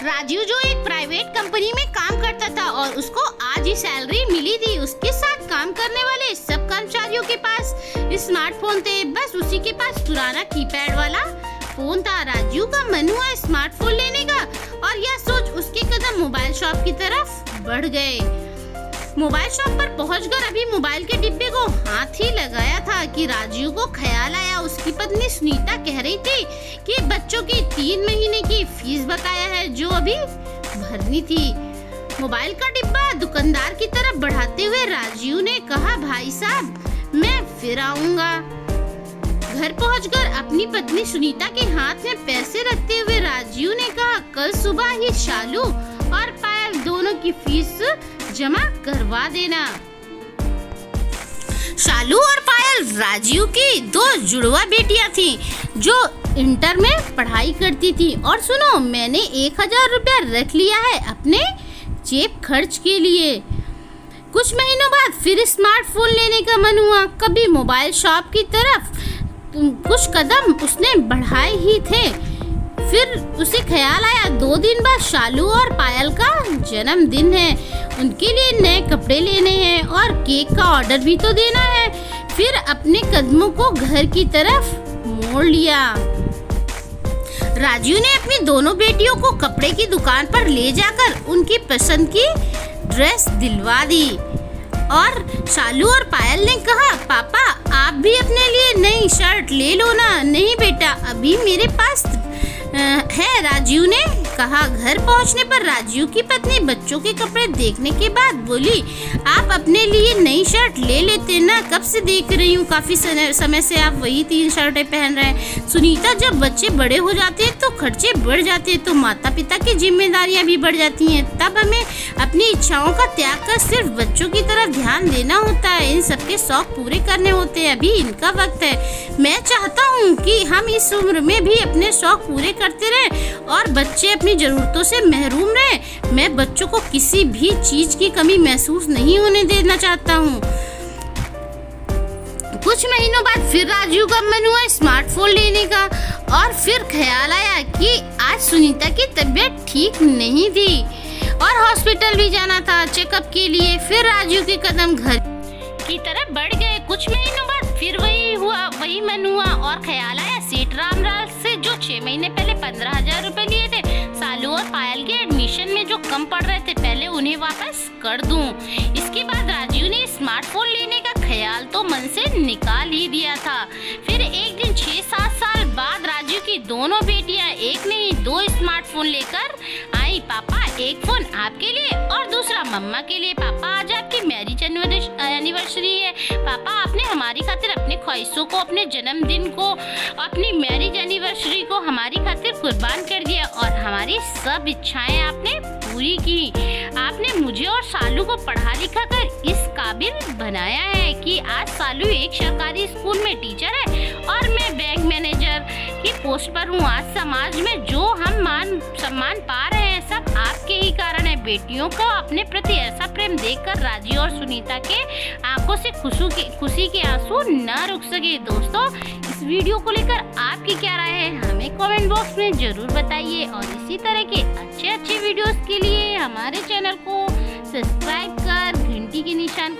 राजू जो एक private company में काम करता था और उसको आज ही सैलरी मिली थी। उसके साथ काम करने वाले सब कर्मचारियों के पास स्मार्टफोन थे, बस उसी के पास पुराना कीपैड वाला फोन था। राजू का मन हुआ स्मार्टफोन लेने का और यह सोच उसके कदम मोबाइल शॉप की तरफ बढ़ गए। मोबाइल शॉप पर पहुंचकर अभी मोबाइल के डिब्बे को हाथ ही लगाया था कि राजू को ख्याल आया। उसकी पत्नी सुनीता कह रही थी कि बच्चों की 3 महीने की फीस बकाया है जो अभी भरनी थी। मोबाइल का डिब्बा दुकानदार की तरफ बढ़ाते हुए राजू ने कहा, भाई साहब मैं फिर आऊंगा। घर पहुंचकर अपनी पत्नी सुनीता के हाथ में पैसे रखते हुए राजू ने कहा, कल सुबह ही शालू और पायल दोनों की फीस जमा करवा देना। शालू और पायल राजू की 2 जुड़वा बेटियां थीं जो इंटर में पढ़ाई करती थी। और सुनो, मैंने 1000 रुपया रख लिया है अपने जेब खर्च के लिए। कुछ महीनों बाद फिर स्मार्टफोन लेने का मन हुआ। कभी मोबाइल शॉप की तरफ कुछ कदम उसने बढ़ाए ही थे, फिर उसे ख्याल आया 2 दिन बाद शालू और पायल का जन्मदिन है, उनके लिए नए कपड़े लेने हैं और केक का ऑर्डर भी तो देना है। फिर अपने कदमों को घर की तरफ मोड़ लिया। राजू ने अपनी दोनों बेटियों को कपड़े की दुकान पर ले जाकर उनकी पसंद की ड्रेस दिलवा दी और शालू और पायल ने कहा, पापा आप भी अपने लिए नई शर्ट ले लो ना। नहीं बेटा, अभी मेरे पास है, राजू ने कहा। घर पहुंचने पर राजू की पत्नी बच्चों के कपड़े देखने के बाद बोली, आप अपने लिए नई शर्ट ले लेते ना, कब से देख रही हूँ, काफी समय से आप वही 3 शर्टें पहन रहे हैं। सुनीता, जब बच्चे बड़े हो जाते हैं तो खर्चे बढ़ जाते हैं, तो माता पिता की जिम्मेदारियां भी बढ़ जाती हैं। तब हमें अपनी इच्छाओं का त्याग कर सिर्फ बच्चों की तरफ ध्यान देना होता है, इन सबके शौक पूरे करने होते हैं। अभी इनका वक्त है। मैं चाहता हूँ कि हम इस उम्र में भी अपने शौक पूरे करते रहे और बच्चे अपनी जरूरतों से महरूम रहे। मैं बच्चों को किसी भी चीज की कमी महसूस नहीं होने देना चाहता हूँ। कुछ महीनों बाद फिर राजू का मन हुआ स्मार्टफोन लेने का और फिर ख्याल आया कि आज सुनीता की तबीयत ठीक नहीं थी और हॉस्पिटल भी जाना था चेकअप के लिए। फिर राजू के कदम घर की तरफ बढ़ गए। कुछ महीनों बाद फिर वही मन हुआ और ख्याल आया सेठ रामलाल से जो 6 महीने पहले 15,000 रुपए लिए थे शालू और पायल के एडमिशन में जो कम पड़ रहे थे, पहले उन्हें वापस कर दूं। इसके बाद राजू ने स्मार्टफोन लेने का ख्याल तो मन से निकाल ही दिया था। फिर एक दिन 6-7 साल बाद राजू की दोनों बेटियां एक नहीं 2 स्मार्टफोन लेकर आई। पापा, एक फोन आपके लिए और दूसरा मम्मा के लिए। पापा, आज आपकी मैरिज एनिवर्सरी है। पापा, आपने हमारी खातिर अपने ख्वाहिशों को, अपने जन्मदिन को, अपनी मैरिज एनिवर्सरी को हमारी खातिर कुर्बान कर दिया और हमारी सब इच्छाएं आपने पूरी की। आपने मुझे और सालू को पढ़ा लिखा कर इस काबिल बनाया है कि आज सालू एक सरकारी स्कूल में टीचर है और मैं बैंक मैनेजर की पोस्ट पर हूँ। आज समाज में जो हम मान सम्मान पा रहे हैं सब आपके ही कारण है। बेटियों को अपने प्रति ऐसा प्रेम देखकर राजू और सुनीता के आंखों से खुशी के आंसू न रुक सके। दोस्तों, इस वीडियो को लेकर आपकी क्या राय है हमें कमेंट बॉक्स में जरूर बताइए और इसी तरह के अच्छे वीडियोस के लिए हमारे चैनल को सब्सक्राइब कर घंटी के निशान